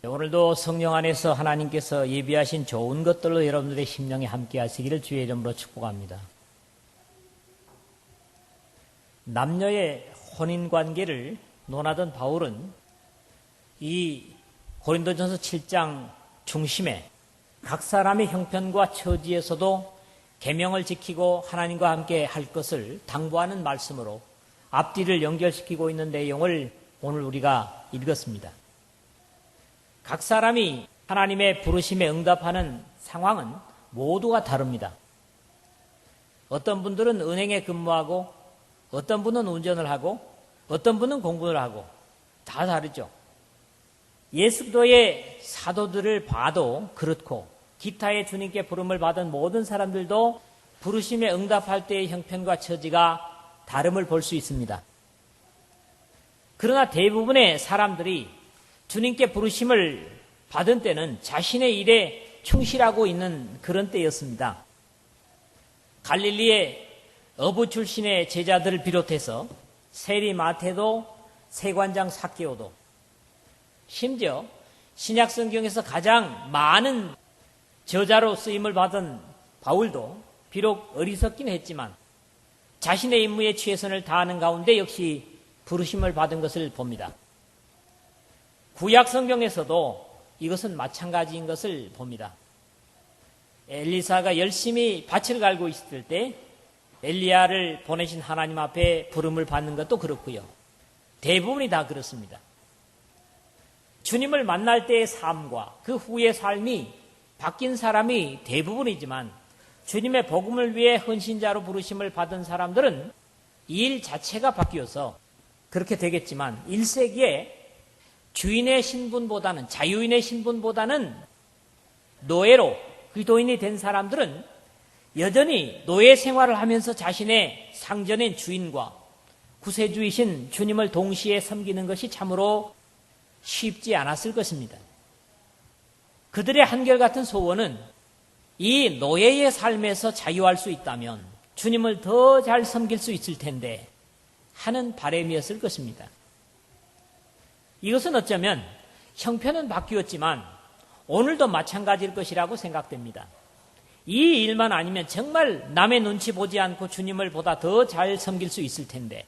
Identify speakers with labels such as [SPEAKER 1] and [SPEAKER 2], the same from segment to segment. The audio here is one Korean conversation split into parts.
[SPEAKER 1] 오늘도 성령 안에서 하나님께서 예비하신 좋은 것들로 여러분들의 심령에 함께 하시기를 주의 이름으로 축복합니다. 남녀의 혼인관계를 논하던 바울은 이 고린도전서 7장 중심에 각 사람의 형편과 처지에서도 계명을 지키고 하나님과 함께 할 것을 당부하는 말씀으로 앞뒤를 연결시키고 있는 내용을 오늘 우리가 읽었습니다. 각 사람이 하나님의 부르심에 응답하는 상황은 모두가 다릅니다. 어떤 분들은 은행에 근무하고 어떤 분은 운전을 하고 어떤 분은 공부를 하고 다 다르죠. 예수도의 사도들을 봐도 그렇고 기타의 주님께 부름을 받은 모든 사람들도 부르심에 응답할 때의 형편과 처지가 다름을 볼 수 있습니다. 그러나 대부분의 사람들이 주님께 부르심을 받은 때는 자신의 일에 충실하고 있는 그런 때였습니다. 갈릴리의 어부 출신의 제자들을 비롯해서 세리 마태도 세관장 삭개오도 심지어 신약 성경에서 가장 많은 저자로 쓰임을 받은 바울도 비록 어리석긴 했지만 자신의 임무에 최선을 다하는 가운데 역시 부르심을 받은 것을 봅니다. 구약 성경에서도 이것은 마찬가지인 것을 봅니다. 엘리사가 열심히 밭을 갈고 있을 때 엘리야를 보내신 하나님 앞에 부름을 받는 것도 그렇고요. 대부분이 다 그렇습니다. 주님을 만날 때의 삶과 그 후의 삶이 바뀐 사람이 대부분이지만 주님의 복음을 위해 헌신자로 부르심을 받은 사람들은 이 일 자체가 바뀌어서 그렇게 되겠지만 1세기에 주인의 신분보다는 자유인의 신분보다는 노예로 그리스도인이 된 사람들은 여전히 노예 생활을 하면서 자신의 상전인 주인과 구세주이신 주님을 동시에 섬기는 것이 참으로 쉽지 않았을 것입니다. 그들의 한결같은 소원은 이 노예의 삶에서 자유할 수 있다면 주님을 더 잘 섬길 수 있을 텐데 하는 바람이었을 것입니다. 이것은 어쩌면 형편은 바뀌었지만 오늘도 마찬가지일 것이라고 생각됩니다. 이 일만 아니면 정말 남의 눈치 보지 않고 주님을 보다 더 잘 섬길 수 있을 텐데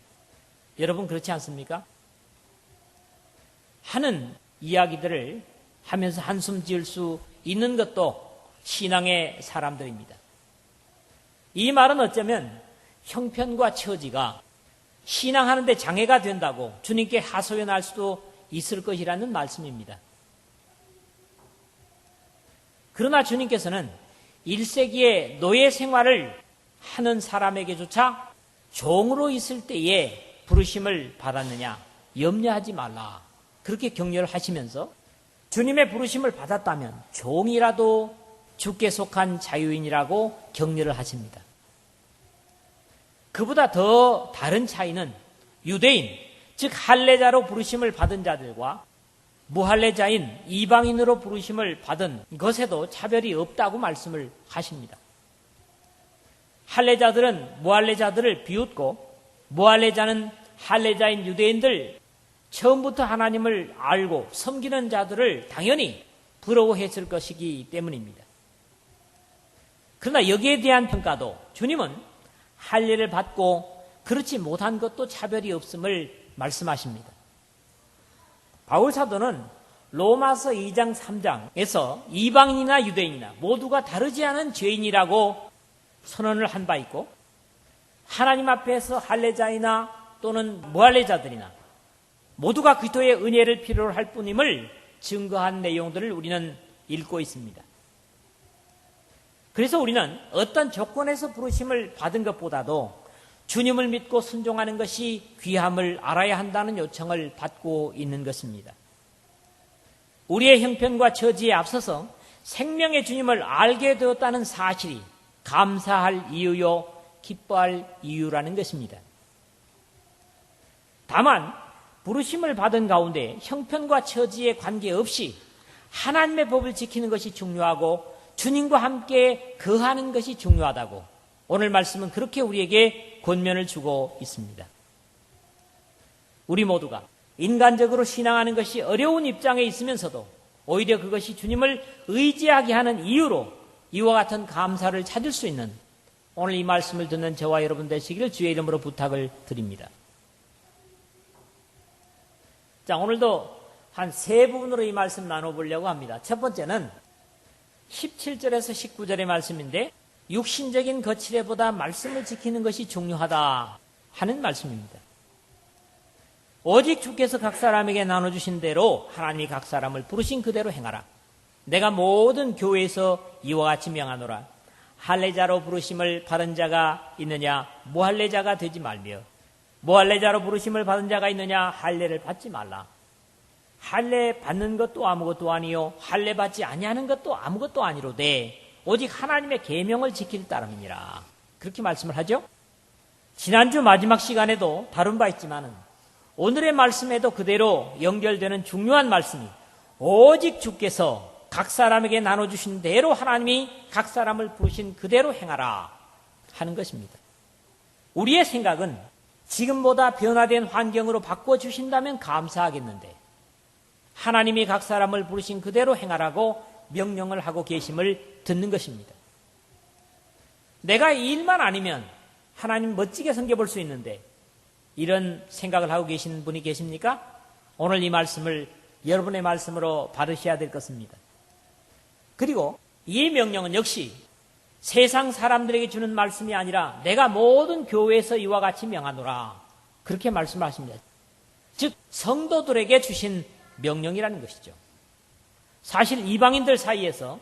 [SPEAKER 1] 여러분 그렇지 않습니까? 하는 이야기들을 하면서 한숨 지을 수 있는 것도 신앙의 사람들입니다. 이 말은 어쩌면 형편과 처지가 신앙하는데 장애가 된다고 주님께 하소연할 수도 있을 것이라는 말씀입니다. 그러나 주님께서는 1세기의 노예 생활을 하는 사람에게조차 종으로 있을 때에 부르심을 받았느냐 염려하지 말라 그렇게 격려를 하시면서 주님의 부르심을 받았다면 종이라도 주께 속한 자유인이라고 격려를 하십니다. 그보다 더 다른 차이는 유대인 즉 할례자로 부르심을 받은 자들과 무할례자인 이방인으로 부르심을 받은 것에도 차별이 없다고 말씀을 하십니다. 할례자들은 무할례자들을 비웃고 무할례자는 할례자인 유대인들 처음부터 하나님을 알고 섬기는 자들을 당연히 부러워했을 것이기 때문입니다. 그러나 여기에 대한 평가도 주님은 할례를 받고 그렇지 못한 것도 차별이 없음을 말씀하십니다. 바울 사도는 로마서 2장 3장에서 이방인이나 유대인이나 모두가 다르지 않은 죄인이라고 선언을 한 바 있고 하나님 앞에서 할례자이나 또는 무할례자들이나 모두가 그리스도의 은혜를 필요로 할 뿐임을 증거한 내용들을 우리는 읽고 있습니다. 그래서 우리는 어떤 조건에서 부르심을 받은 것보다도 주님을 믿고 순종하는 것이 귀함을 알아야 한다는 요청을 받고 있는 것입니다. 우리의 형편과 처지에 앞서서 생명의 주님을 알게 되었다는 사실이 감사할 이유요, 기뻐할 이유라는 것입니다. 다만 부르심을 받은 가운데 형편과 처지에 관계없이 하나님의 법을 지키는 것이 중요하고 주님과 함께 거하는 것이 중요하다고 오늘 말씀은 그렇게 우리에게 권면을 주고 있습니다. 우리 모두가 인간적으로 신앙하는 것이 어려운 입장에 있으면서도 오히려 그것이 주님을 의지하게 하는 이유로 이와 같은 감사를 찾을 수 있는 오늘 이 말씀을 듣는 저와 여러분 되시기를 주의 이름으로 부탁을 드립니다. 자, 오늘도 한 세 부분으로 이 말씀 나눠보려고 합니다. 첫 번째는 17절에서 19절의 말씀인데 육신적인 거칠애보다 말씀을 지키는 것이 중요하다 하는 말씀입니다. 오직 주께서 각 사람에게 나눠주신 대로 하나님이 각 사람을 부르신 그대로 행하라. 내가 모든 교회에서 이와 같이 명하노라. 할례자로 부르심을 받은 자가 있느냐 무할례자가 되지 말며 무할례자로 부르심을 받은 자가 있느냐 할례를 받지 말라. 할례 받는 것도 아무것도 아니요 할례 받지 아니하는 것도 아무것도 아니로되 오직 하나님의 계명을 지킬 따름이니라. 그렇게 말씀을 하죠. 지난주 마지막 시간에도 다룬 바 있지만은 오늘의 말씀에도 그대로 연결되는 중요한 말씀이 오직 주께서 각 사람에게 나눠주신 대로 하나님이 각 사람을 부르신 그대로 행하라 하는 것입니다. 우리의 생각은 지금보다 변화된 환경으로 바꿔주신다면 감사하겠는데 하나님이 각 사람을 부르신 그대로 행하라고 명령을 하고 계심을 듣는 것입니다. 내가 이 일만 아니면 하나님 멋지게 섬겨볼 수 있는데 이런 생각을 하고 계신 분이 계십니까? 오늘 이 말씀을 여러분의 말씀으로 받으셔야 될 것입니다. 그리고 이 명령은 역시 세상 사람들에게 주는 말씀이 아니라 내가 모든 교회에서 이와 같이 명하노라 그렇게 말씀하십니다. 즉 성도들에게 주신 명령이라는 것이죠. 사실 이방인들 사이에서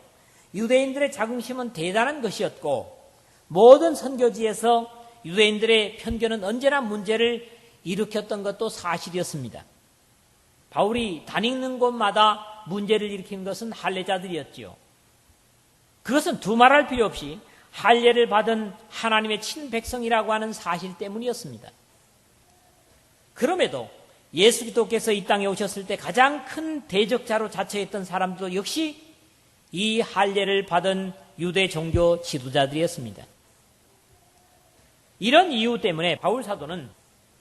[SPEAKER 1] 유대인들의 자긍심은 대단한 것이었고 모든 선교지에서 유대인들의 편견은 언제나 문제를 일으켰던 것도 사실이었습니다. 바울이 다니는 곳마다 문제를 일으킨 것은 할례자들이었지요. 그것은 두말할 필요 없이 할례를 받은 하나님의 친백성이라고 하는 사실 때문이었습니다. 그럼에도 예수 그리스도께서 이 땅에 오셨을 때 가장 큰 대적자로 자처했던 사람도 역시 이 할례를 받은 유대 종교 지도자들이었습니다. 이런 이유 때문에 바울 사도는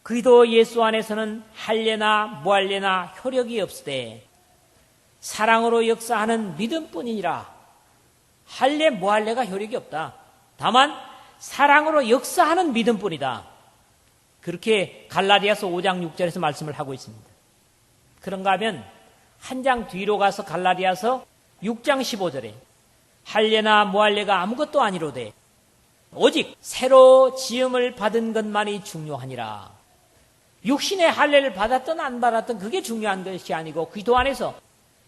[SPEAKER 1] 그리스도 예수 안에서는 할례나 무할례나 효력이 없으되 사랑으로 역사하는 믿음뿐이니라. 할례 무할례가 효력이 없다. 다만 사랑으로 역사하는 믿음뿐이다. 그렇게 갈라디아서 5장 6절에서 말씀을 하고 있습니다. 그런가 하면 한 장 뒤로 가서 갈라디아서 6장 15절에 할례나 무할례가 아무것도 아니로되 오직 새로 지음을 받은 것만이 중요하니라. 육신의 할례를 받았든 안 받았든 그게 중요한 것이 아니고 그리스도 안에서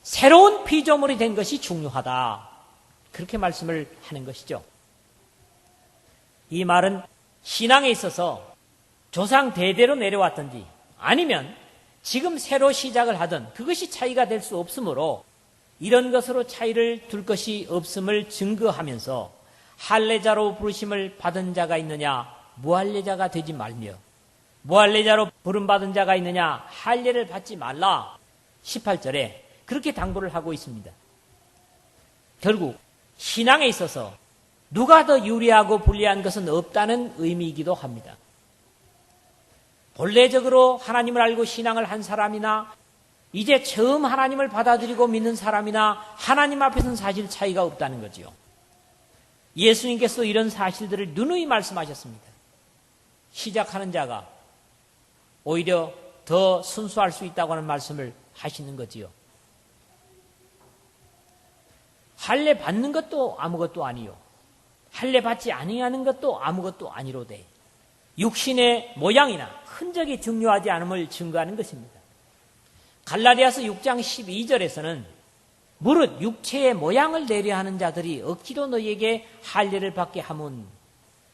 [SPEAKER 1] 새로운 피조물이 된 것이 중요하다. 그렇게 말씀을 하는 것이죠. 이 말은 신앙에 있어서 조상 대대로 내려왔든지 아니면 지금 새로 시작을 하든 그것이 차이가 될 수 없으므로 이런 것으로 차이를 둘 것이 없음을 증거하면서 할례자로 부르심을 받은 자가 있느냐 무할례자가 되지 말며 무할례자로 부름받은 자가 있느냐 할례를 받지 말라 18절에 그렇게 당부를 하고 있습니다. 결국 신앙에 있어서 누가 더 유리하고 불리한 것은 없다는 의미이기도 합니다. 본래적으로 하나님을 알고 신앙을 한 사람이나 이제 처음 하나님을 받아들이고 믿는 사람이나 하나님 앞에서는 사실 차이가 없다는 거죠. 예수님께서 이런 사실들을 누누이 말씀하셨습니다. 시작하는 자가 오히려 더 순수할 수 있다고 하는 말씀을 하시는 거지요. 할례 받는 것도 아무것도 아니요 할례 받지 아니하는 것도 아무것도 아니로되 육신의 모양이나 흔적이 중요하지 않음을 증거하는 것입니다. 갈라디아서 6장 12절에서는 무릇 육체의 모양을 내려 하는 자들이 억지로 너희에게 할례를 받게 하면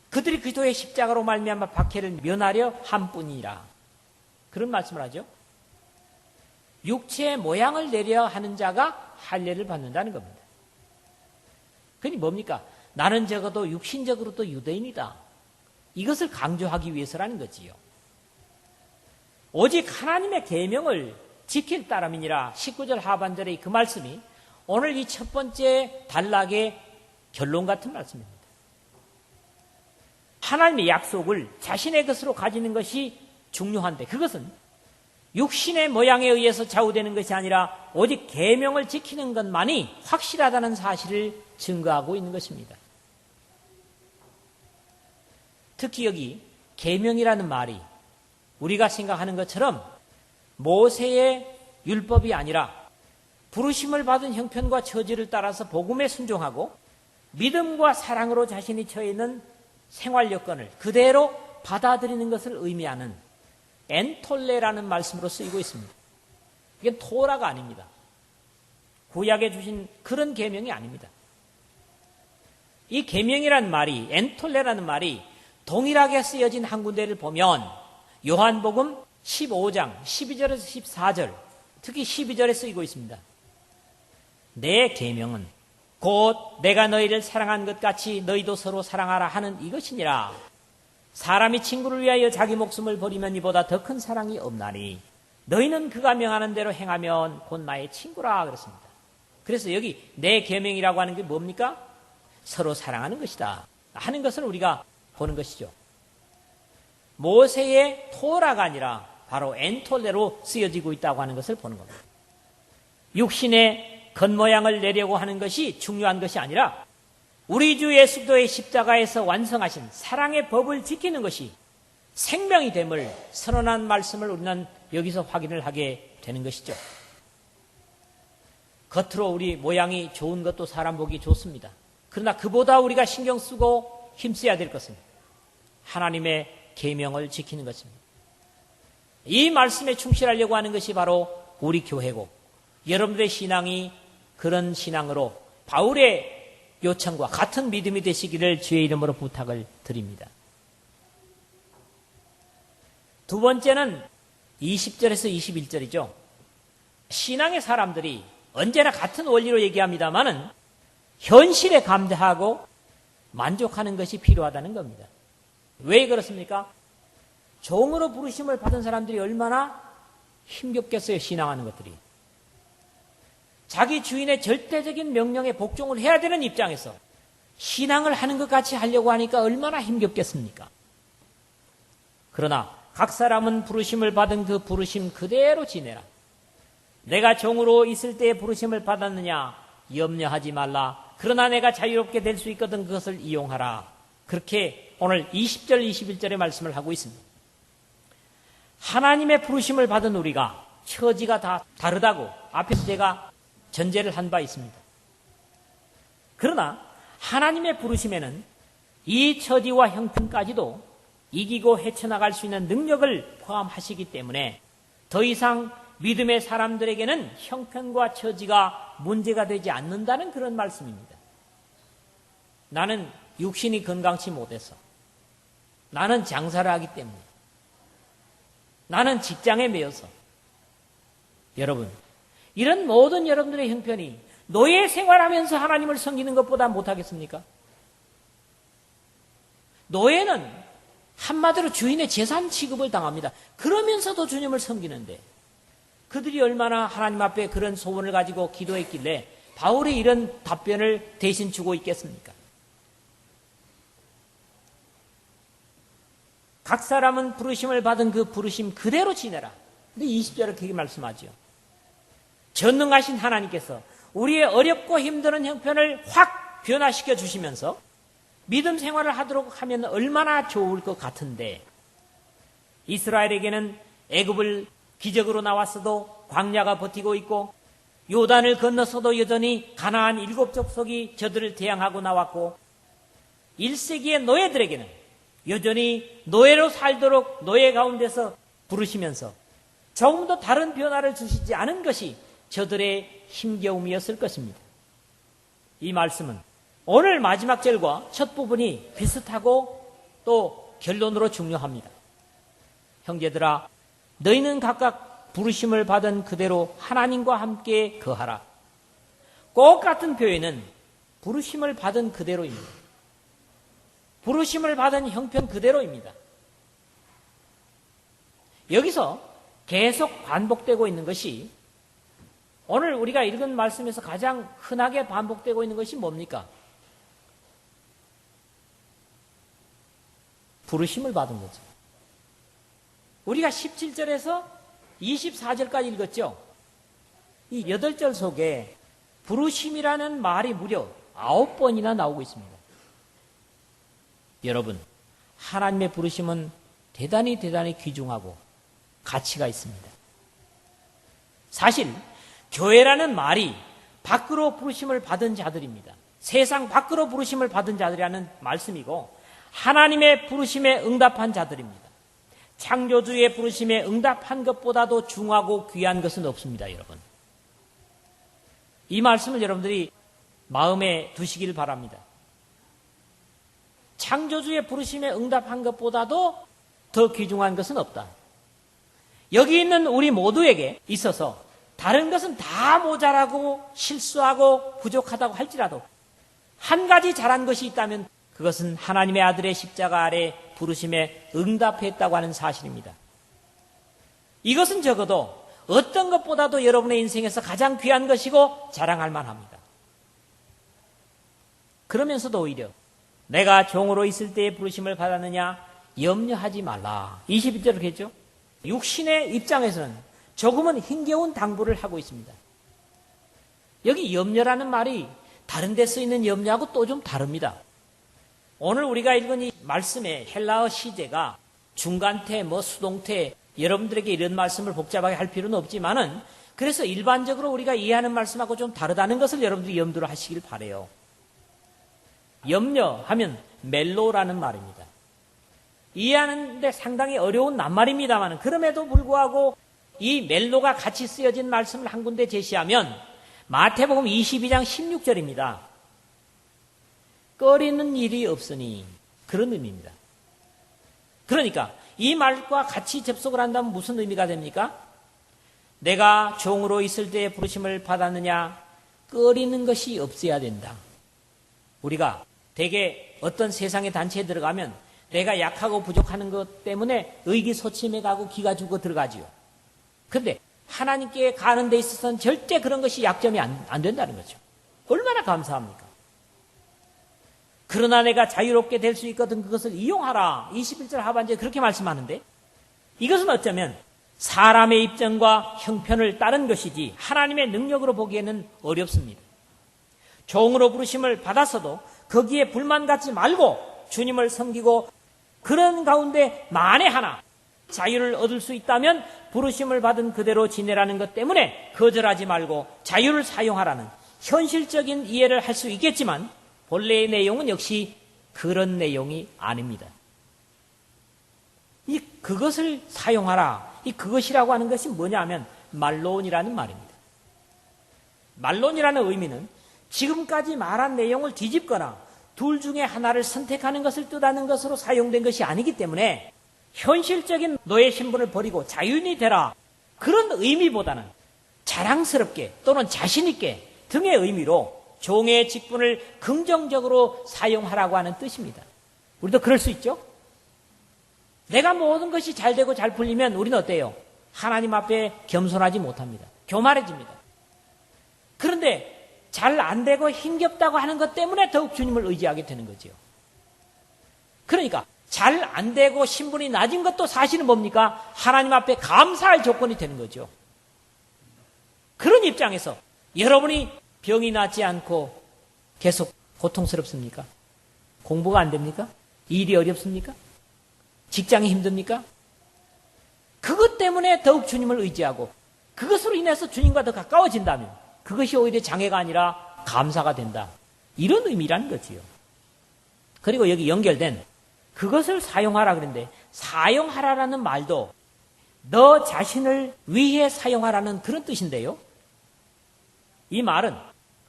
[SPEAKER 1] 그들이 그리스도의 십자가로 말미암아 박해를 면하려 함뿐이라. 그런 말씀을 하죠. 육체의 모양을 내려 하는 자가 할례를 받는다는 겁니다. 그니 뭡니까? 나는 적어도 육신적으로도 유대인이다. 이것을 강조하기 위해서라는 거지요. 오직 하나님의 계명을 지킬 따름이니라 19절 하반절의 그 말씀이 오늘 이 첫 번째 단락의 결론 같은 말씀입니다. 하나님의 약속을 자신의 것으로 가지는 것이 중요한데 그것은 육신의 모양에 의해서 좌우되는 것이 아니라 오직 계명을 지키는 것만이 확실하다는 사실을 증거하고 있는 것입니다. 특히 여기 계명이라는 말이 우리가 생각하는 것처럼 모세의 율법이 아니라 부르심을 받은 형편과 처지를 따라서 복음에 순종하고 믿음과 사랑으로 자신이 처해 있는 생활 여건을 그대로 받아들이는 것을 의미하는 엔톨레라는 말씀으로 쓰이고 있습니다. 이게 토라가 아닙니다. 구약에 주신 그런 계명이 아닙니다. 이 계명이라는 말이, 엔톨레라는 말이 동일하게 쓰여진 한 군데를 보면 요한복음 15장 12절에서 14절, 특히 12절에 쓰이고 있습니다. 내 계명은 곧 내가 너희를 사랑한 것 같이 너희도 서로 사랑하라 하는 이것이니라. 사람이 친구를 위하여 자기 목숨을 버리면 이보다 더 큰 사랑이 없나니 너희는 그가 명하는 대로 행하면 곧 나의 친구라 그랬습니다. 그래서 여기 내 계명이라고 하는 게 뭡니까? 서로 사랑하는 것이다 하는 것을 우리가 보는 것이죠. 모세의 토라가 아니라 바로 엔톨레로 쓰여지고 있다고 하는 것을 보는 겁니다. 육신의 겉모양을 내려고 하는 것이 중요한 것이 아니라 우리 주 예수 그리스도의 십자가에서 완성하신 사랑의 법을 지키는 것이 생명이 됨을 선언한 말씀을 우리는 여기서 확인을 하게 되는 것이죠. 겉으로 우리 모양이 좋은 것도 사람 보기 좋습니다. 그러나 그보다 우리가 신경 쓰고 힘써야 될 것은 하나님의 계명을 지키는 것입니다. 이 말씀에 충실하려고 하는 것이 바로 우리 교회고, 여러분들의 신앙이 그런 신앙으로 바울의 요청과 같은 믿음이 되시기를 주의 이름으로 부탁을 드립니다. 두 번째는 20절에서 21절이죠. 신앙의 사람들이 언제나 같은 원리로 얘기합니다마는 현실에 감사하고 만족하는 것이 필요하다는 겁니다. 왜 그렇습니까? 종으로 부르심을 받은 사람들이 얼마나 힘겹겠어요, 신앙하는 것들이. 자기 주인의 절대적인 명령에 복종을 해야 되는 입장에서 신앙을 하는 것 같이 하려고 하니까 얼마나 힘겹겠습니까? 그러나 각 사람은 부르심을 받은 그 부르심 그대로 지내라. 내가 종으로 있을 때에 부르심을 받았느냐? 염려하지 말라. 그러나 내가 자유롭게 될 수 있거든 그것을 이용하라. 그렇게 오늘 20절, 21절의 말씀을 하고 있습니다. 하나님의 부르심을 받은 우리가 처지가 다 다르다고 앞에서 제가 전제를 한 바 있습니다. 그러나 하나님의 부르심에는 이 처지와 형편까지도 이기고 헤쳐나갈 수 있는 능력을 포함하시기 때문에 더 이상 믿음의 사람들에게는 형편과 처지가 문제가 되지 않는다는 그런 말씀입니다. 나는 육신이 건강치 못해서, 나는 장사를 하기 때문에, 나는 직장에 매여서, 여러분, 이런 모든 여러분들의 형편이 노예 생활하면서 하나님을 섬기는 것보다 못하겠습니까? 노예는 한마디로 주인의 재산 취급을 당합니다. 그러면서도 주님을 섬기는데 그들이 얼마나 하나님 앞에 그런 소원을 가지고 기도했길래 바울이 이런 답변을 대신 주고 있겠습니까? 각 사람은 부르심을 받은 그 부르심 그대로 지내라. 근데 20절에 그렇게 말씀하죠. 전능하신 하나님께서 우리의 어렵고 힘드는 형편을 확 변화시켜 주시면서 믿음 생활을 하도록 하면 얼마나 좋을 것 같은데, 이스라엘에게는 애굽을 기적으로 나왔어도 광야가 버티고 있고 요단을 건너서도 여전히 가나안 7족속이 저들을 대항하고 나왔고 1세기의 노예들에게는 여전히 노예로 살도록 노예 가운데서 부르시면서 조금도 다른 변화를 주시지 않은 것이 저들의 힘겨움이었을 것입니다. 이 말씀은 오늘 마지막 절과 첫 부분이 비슷하고 또 결론으로 중요합니다. 형제들아, 너희는 각각 부르심을 받은 그대로 하나님과 함께 거하라. 꼭 같은 표현은 부르심을 받은 그대로입니다. 부르심을 받은 형편 그대로입니다. 여기서 계속 반복되고 있는 것이, 오늘 우리가 읽은 말씀에서 가장 흔하게 반복되고 있는 것이 뭡니까? 부르심을 받은 거죠. 우리가 17절에서 24절까지 읽었죠? 이 8절 속에 부르심이라는 말이 무려 9번이나 나오고 있습니다. 여러분, 하나님의 부르심은 대단히 귀중하고 가치가 있습니다. 사실 교회라는 말이 밖으로 부르심을 받은 자들입니다. 세상 밖으로 부르심을 받은 자들이라는 말씀이고 하나님의 부르심에 응답한 자들입니다. 창조주의 부르심에 응답한 것보다도 중하고 귀한 것은 없습니다, 여러분. 이 말씀을 여러분들이 마음에 두시길 바랍니다. 창조주의 부르심에 응답한 것보다도 더 귀중한 것은 없다. 여기 있는 우리 모두에게 있어서 다른 것은 다 모자라고 실수하고 부족하다고 할지라도 한 가지 잘한 것이 있다면 그것은 하나님의 아들의 십자가 아래 부르심에 응답했다고 하는 사실입니다. 이것은 적어도 어떤 것보다도 여러분의 인생에서 가장 귀한 것이고 자랑할 만합니다. 그러면서도 오히려 내가 종으로 있을 때의 부르심을 받았느냐 염려하지 말라. 21절을 그렇게 했죠. 육신의 입장에서는 조금은 힘겨운 당부를 하고 있습니다. 여기 염려라는 말이 다른 데 쓰이는 염려하고 또 좀 다릅니다. 오늘 우리가 읽은 이 말씀의 헬라어 시제가 중간태, 수동태, 여러분들에게 이런 말씀을 복잡하게 할 필요는 없지만은 그래서 일반적으로 우리가 이해하는 말씀하고 좀 다르다는 것을 여러분들이 염두를 하시길 바라요. 염려하면 멜로라는 말입니다. 이해하는데 상당히 어려운 낱말입니다만 그럼에도 불구하고 이 멜로가 같이 쓰여진 말씀을 한 군데 제시하면 마태복음 22장 16절입니다. 꺼리는 일이 없으니 그런 의미입니다. 그러니까 이 말과 같이 접속을 한다면 무슨 의미가 됩니까? 내가 종으로 있을 때의 부르심을 받았느냐 꺼리는 것이 없어야 된다. 우리가 대개 어떤 세상의 단체에 들어가면 내가 약하고 부족하는 것 때문에 의기소침해 가고 기가 죽어 들어가지요. 그런데 하나님께 가는 데 있어서는 절대 그런 것이 약점이 안 된다는 거죠. 얼마나 감사합니까? 그러나 내가 자유롭게 될 수 있거든 그것을 이용하라. 21절 하반절에 그렇게 말씀하는데 이것은 어쩌면 사람의 입장과 형편을 따른 것이지 하나님의 능력으로 보기에는 어렵습니다. 종으로 부르심을 받았어도 거기에 불만 갖지 말고 주님을 섬기고 그런 가운데 만에 하나 자유를 얻을 수 있다면 부르심을 받은 그대로 지내라는 것 때문에 거절하지 말고 자유를 사용하라는 현실적인 이해를 할 수 있겠지만 본래의 내용은 역시 그런 내용이 아닙니다. 그것을 사용하라. 그것이라고 하는 것이 뭐냐 하면 말론이라는 말입니다. 말론이라는 의미는 지금까지 말한 내용을 뒤집거나 둘 중에 하나를 선택하는 것을 뜻하는 것으로 사용된 것이 아니기 때문에 현실적인 노예 신분을 버리고 자유인이 되라. 그런 의미보다는 자랑스럽게 또는 자신있게 등의 의미로 종의 직분을 긍정적으로 사용하라고 하는 뜻입니다. 우리도 그럴 수 있죠? 내가 모든 것이 잘 되고 잘 풀리면 우리는 어때요? 하나님 앞에 겸손하지 못합니다. 교만해집니다. 그런데 잘 안 되고 힘겹다고 하는 것 때문에 더욱 주님을 의지하게 되는 거죠. 그러니까 잘 안 되고 신분이 낮은 것도 사실은 뭡니까? 하나님 앞에 감사할 조건이 되는 거죠. 그런 입장에서 여러분이 병이 낫지 않고 계속 고통스럽습니까? 공부가 안 됩니까? 일이 어렵습니까? 직장이 힘듭니까? 그것 때문에 더욱 주님을 의지하고 그것으로 인해서 주님과 더 가까워진다면 그것이 오히려 장애가 아니라 감사가 된다. 이런 의미라는 거지요. 그리고 여기 연결된 그것을 사용하라 그랬는데 사용하라라는 말도 너 자신을 위해 사용하라는 그런 뜻인데요. 이 말은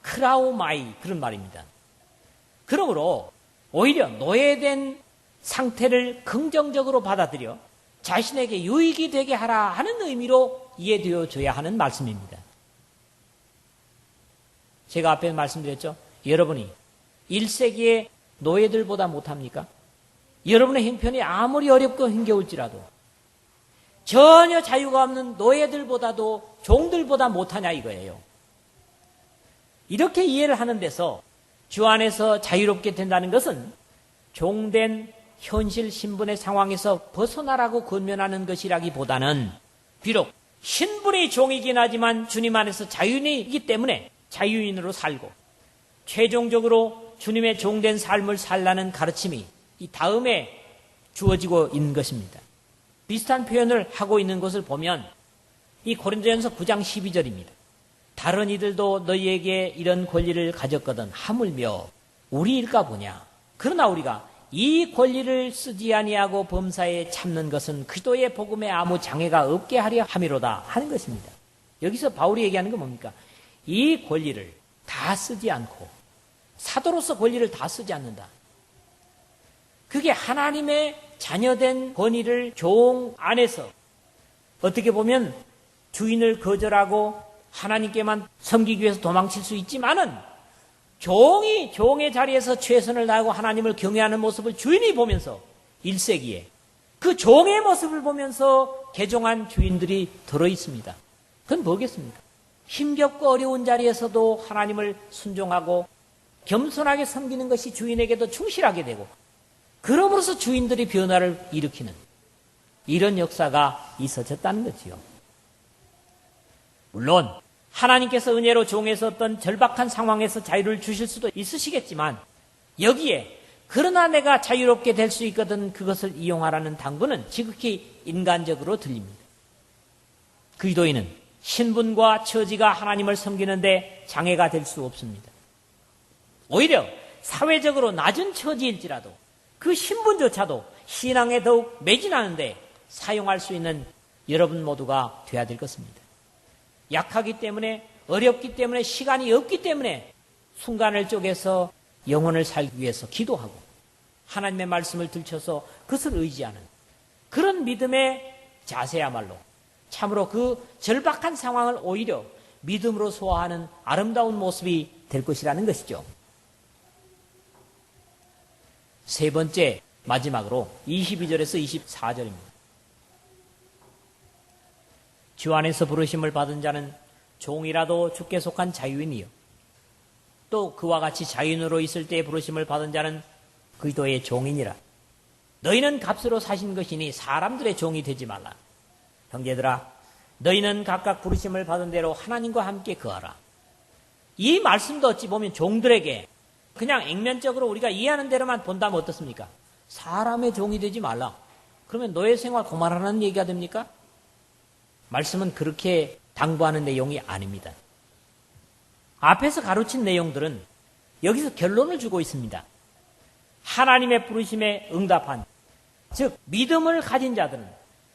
[SPEAKER 1] 크라우마이 그런 말입니다. 그러므로 오히려 노예된 상태를 긍정적으로 받아들여 자신에게 유익이 되게 하라 하는 의미로 이해되어져야 하는 말씀입니다. 제가 앞에 말씀드렸죠. 여러분이 1세기의 노예들보다 못합니까? 여러분의 형편이 아무리 어렵고 힘겨울지라도 전혀 자유가 없는 노예들보다도 종들보다 못하냐 이거예요. 이렇게 이해를 하는 데서 주 안에서 자유롭게 된다는 것은 종된 현실 신분의 상황에서 벗어나라고 권면하는 것이라기보다는 비록 신분이 종이긴 하지만 주님 안에서 자유인이기 때문에 자유인으로 살고 최종적으로 주님의 종된 삶을 살라는 가르침이 이 다음에 주어지고 있는 것입니다. 비슷한 표현을 하고 있는 것을 보면 이 고린도전서 9장 12절입니다. 다른 이들도 너희에게 이런 권리를 가졌거든 하물며 우리 일까 보냐. 그러나 우리가 이 권리를 쓰지 아니하고 범사에 참는 것은 그리스도의 복음에 아무 장애가 없게 하려 함이로다 하는 것입니다. 여기서 바울이 얘기하는 건 뭡니까? 이 권리를 다 쓰지 않고 사도로서 권리를 다 쓰지 않는다. 그게 하나님의 자녀된 권위를 종 안에서 어떻게 보면 주인을 거절하고 하나님께만 섬기기 위해서 도망칠 수 있지만은 종이 종의 자리에서 최선을 다하고 하나님을 경외하는 모습을 주인이 보면서 1세기에 그 종의 모습을 보면서 개종한 주인들이 들어있습니다. 그건 뭐겠습니까? 힘겹고 어려운 자리에서도 하나님을 순종하고 겸손하게 섬기는 것이 주인에게도 충실하게 되고 그러므로서 주인들이 변화를 일으키는 이런 역사가 있어졌다는 거지요. 물론 하나님께서 은혜로 종에서 어떤 절박한 상황에서 자유를 주실 수도 있으시겠지만 여기에 그러나 내가 자유롭게 될 수 있거든 그것을 이용하라는 당부는 지극히 인간적으로 들립니다. 그리스도인은 신분과 처지가 하나님을 섬기는데 장애가 될 수 없습니다. 오히려 사회적으로 낮은 처지일지라도 그 신분조차도 신앙에 더욱 매진하는데 사용할 수 있는 여러분 모두가 되어야 될 것입니다. 약하기 때문에 어렵기 때문에 시간이 없기 때문에 순간을 쪼개서 영혼을 살기 위해서 기도하고 하나님의 말씀을 들춰서 그것을 의지하는 그런 믿음의 자세야말로 참으로 그 절박한 상황을 오히려 믿음으로 소화하는 아름다운 모습이 될 것이라는 것이죠. 세 번째 마지막으로 22절에서 24절입니다. 주 안에서 부르심을 받은 자는 종이라도 주께 속한 자유인이요 또 그와 같이 자유인으로 있을 때에 부르심을 받은 자는 그리스도의 종이니라. 너희는 값으로 사신 것이니 사람들의 종이 되지 말라. 형제들아 너희는 각각 부르심을 받은 대로 하나님과 함께 거하라. 이 말씀도 어찌 보면 종들에게 그냥 액면적으로 우리가 이해하는 대로만 본다면 어떻습니까? 사람의 종이 되지 말라. 그러면 노예 생활 그만하라는 얘기가 됩니까? 말씀은 그렇게 당부하는 내용이 아닙니다. 앞에서 가르친 내용들은 여기서 결론을 주고 있습니다. 하나님의 부르심에 응답한, 즉 믿음을 가진 자들은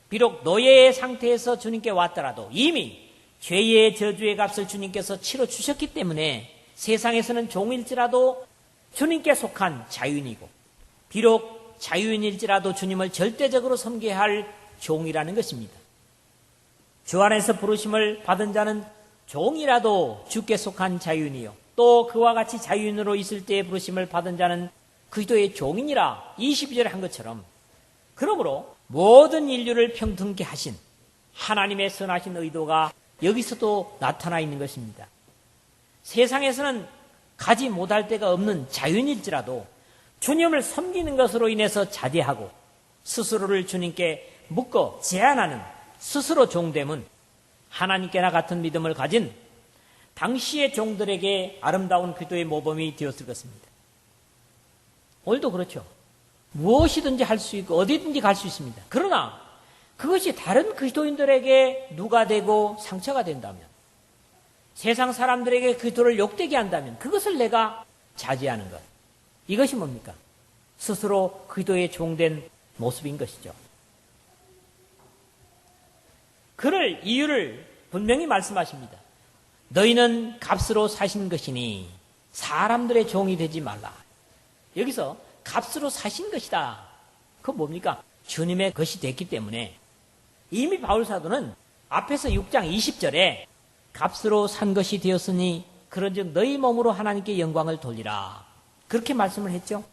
[SPEAKER 1] 비록 노예의 상태에서 주님께 왔더라도 이미 죄의 저주의 값을 주님께서 치러 주셨기 때문에 세상에서는 종일지라도 주님께 속한 자유인이고 비록 자유인일지라도 주님을 절대적으로 섬겨야 할 종이라는 것입니다. 주 안에서 부르심을 받은 자는 종이라도 주께 속한 자유인이요 또 그와 같이 자유인으로 있을 때의 부르심을 받은 자는 그리스도의 종이니라 22절에 한 것처럼 그러므로 모든 인류를 평등케 하신 하나님의 선하신 의도가 여기서도 나타나 있는 것입니다. 세상에서는 가지 못할 데가 없는 자유인일지라도 주님을 섬기는 것으로 인해서 자제하고 스스로를 주님께 묶어 제한하는 스스로 종됨은 하나님께나 같은 믿음을 가진 당시의 종들에게 아름다운 그리스도의 모범이 되었을 것입니다. 오늘도 그렇죠. 무엇이든지 할 수 있고 어디든지 갈 수 있습니다. 그러나 그것이 다른 그리스도인들에게 누가 되고 상처가 된다면 세상 사람들에게 그리스도를 욕되게 한다면 그것을 내가 자제하는 것. 이것이 뭡니까? 스스로 그리스도의 종된 모습인 것이죠. 그럴 이유를 분명히 말씀하십니다. 너희는 값으로 사신 것이니 사람들의 종이 되지 말라. 여기서 값으로 사신 것이다. 그건 뭡니까? 주님의 것이 됐기 때문에 이미 바울사도는 앞에서 6장 20절에 값으로 산 것이 되었으니 그런즉 너희 몸으로 하나님께 영광을 돌리라. 그렇게 말씀을 했죠.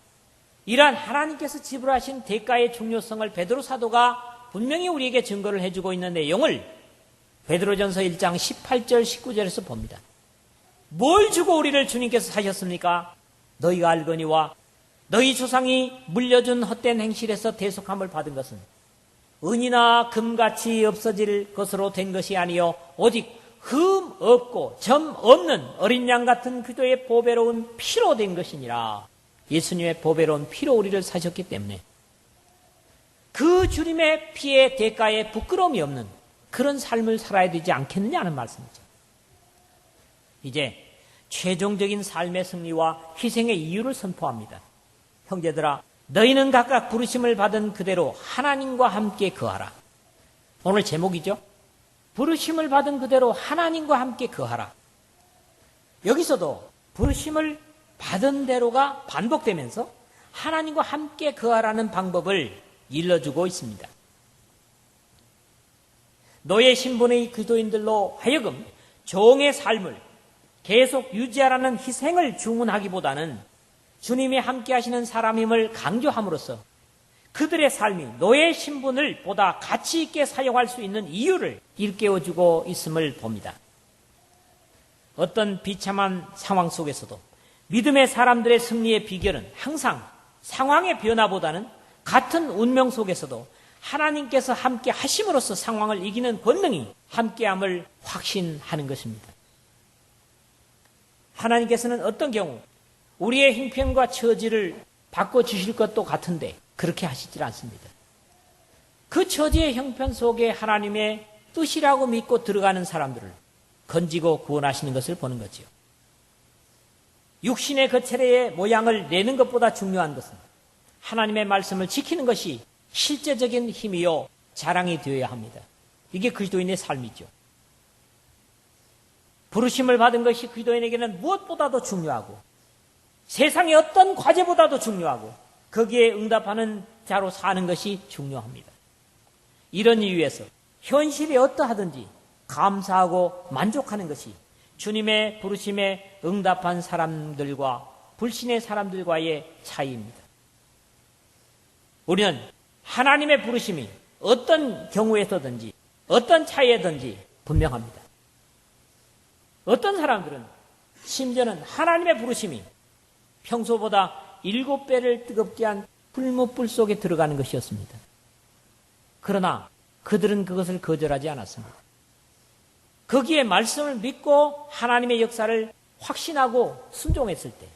[SPEAKER 1] 이러한 하나님께서 지불하신 대가의 중요성을 베드로 사도가 분명히 우리에게 증거를 해주고 있는 내용을 베드로전서 1장 18절 19절에서 봅니다. 뭘 주고 우리를 주님께서 사셨습니까? 너희가 알거니와 너희 조상이 물려준 헛된 행실에서 대속함을 받은 것은 은이나 금같이 없어질 것으로 된 것이 아니요 오직 흠 없고 점 없는 어린 양 같은 그리스도의 보배로운 피로 된 것이니라. 예수님의 보배로운 피로 우리를 사셨기 때문에 그 주님의 피의 대가에 부끄러움이 없는 그런 삶을 살아야 되지 않겠느냐 하는 말씀이죠. 이제 최종적인 삶의 승리와 희생의 이유를 선포합니다. 형제들아, 너희는 각각 부르심을 받은 그대로 하나님과 함께 거하라. 오늘 제목이죠. 부르심을 받은 그대로 하나님과 함께 거하라. 여기서도 부르심을 받은 대로가 반복되면서 하나님과 함께 거하라는 방법을 일러주고 있습니다. 노예 신분의 그리스도인들로 하여금 종의 삶을 계속 유지하라는 희생을 주문하기보다는 주님이 함께 하시는 사람임을 강조함으로써 그들의 삶이 노예 신분을 보다 가치 있게 사용할 수 있는 이유를 일깨워주고 있음을 봅니다. 어떤 비참한 상황 속에서도 믿음의 사람들의 승리의 비결은 항상 상황의 변화보다는 같은 운명 속에서도 하나님께서 함께 하심으로써 상황을 이기는 권능이 함께함을 확신하는 것입니다. 하나님께서는 어떤 경우 우리의 형편과 처지를 바꿔주실 것도 같은데 그렇게 하시질 않습니다. 그 처지의 형편 속에 하나님의 뜻이라고 믿고 들어가는 사람들을 건지고 구원하시는 것을 보는 거지요. 육신의 거체의 모양을 내는 것보다 중요한 것은 하나님의 말씀을 지키는 것이 실제적인 힘이요 자랑이 되어야 합니다. 이게 그리스도인의 삶이죠. 부르심을 받은 것이 그리스도인에게는 무엇보다도 중요하고 세상의 어떤 과제보다도 중요하고 거기에 응답하는 자로 사는 것이 중요합니다. 이런 이유에서 현실이 어떠하든지 감사하고 만족하는 것이 주님의 부르심에 응답한 사람들과 불신의 사람들과의 차이입니다. 우리는 하나님의 부르심이 어떤 경우에서든지 어떤 차이에든지 분명합니다. 어떤 사람들은 심지어는 하나님의 부르심이 평소보다 7배를 뜨겁게 한 풀무불 속에 들어가는 것이었습니다. 그러나 그들은 그것을 거절하지 않았습니다. 거기에 말씀을 믿고 하나님의 역사를 확신하고 순종했을 때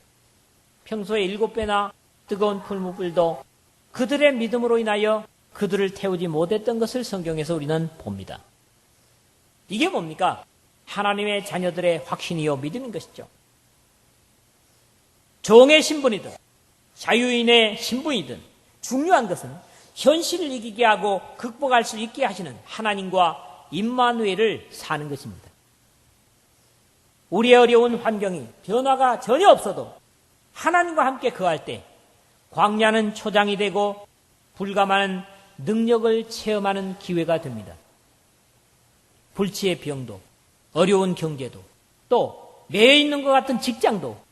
[SPEAKER 1] 평소에 7배나 뜨거운 풀무불도 그들의 믿음으로 인하여 그들을 태우지 못했던 것을 성경에서 우리는 봅니다. 이게 뭡니까? 하나님의 자녀들의 확신이요 믿음인 것이죠. 종의 신분이든 자유인의 신분이든 중요한 것은 현실을 이기게 하고 극복할 수 있게 하시는 하나님과 임마누엘을 사는 것입니다. 우리의 어려운 환경이 변화가 전혀 없어도 하나님과 함께 거할 때 광야는 초장이 되고 불가마는 능력을 체험하는 기회가 됩니다. 불치의 병도 어려운 경제도 또 매여 있는 것 같은 직장도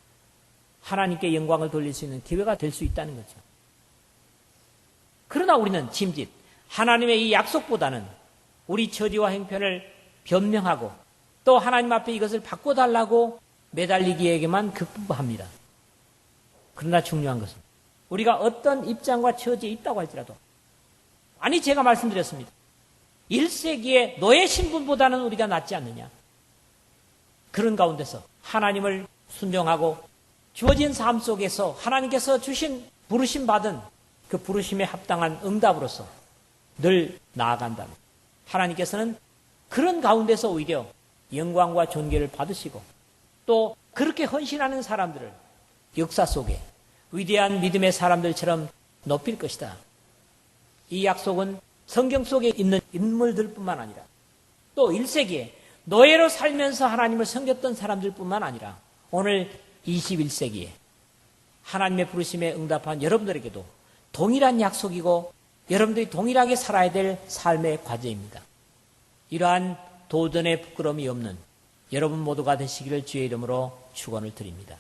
[SPEAKER 1] 하나님께 영광을 돌릴 수 있는 기회가 될 수 있다는 거죠. 그러나 우리는 짐짓 하나님의 이 약속보다는 우리 처지와 형편을 변명하고 또 하나님 앞에 이것을 바꿔달라고 매달리기에게만 급급합니다. 그러나 중요한 것은 우리가 어떤 입장과 처지에 있다고 할지라도 아니 제가 말씀드렸습니다. 1세기의 노예 신분보다는 우리가 낫지 않느냐. 그런 가운데서 하나님을 순종하고 주어진 삶 속에서 하나님께서 주신 부르심 받은 그 부르심에 합당한 응답으로서 늘 나아간다면 하나님께서는 그런 가운데서 오히려 영광과 존귀를 받으시고 또 그렇게 헌신하는 사람들을 역사 속에 위대한 믿음의 사람들처럼 높일 것이다. 이 약속은 성경 속에 있는 인물들뿐만 아니라 또 1세기에 노예로 살면서 하나님을 섬겼던 사람들뿐만 아니라 오늘 21세기에 하나님의 부르심에 응답한 여러분들에게도 동일한 약속이고 여러분들이 동일하게 살아야 될 삶의 과제입니다. 이러한 도전의 부끄러움이 없는 여러분 모두가 되시기를 주의 이름으로 축원을 드립니다.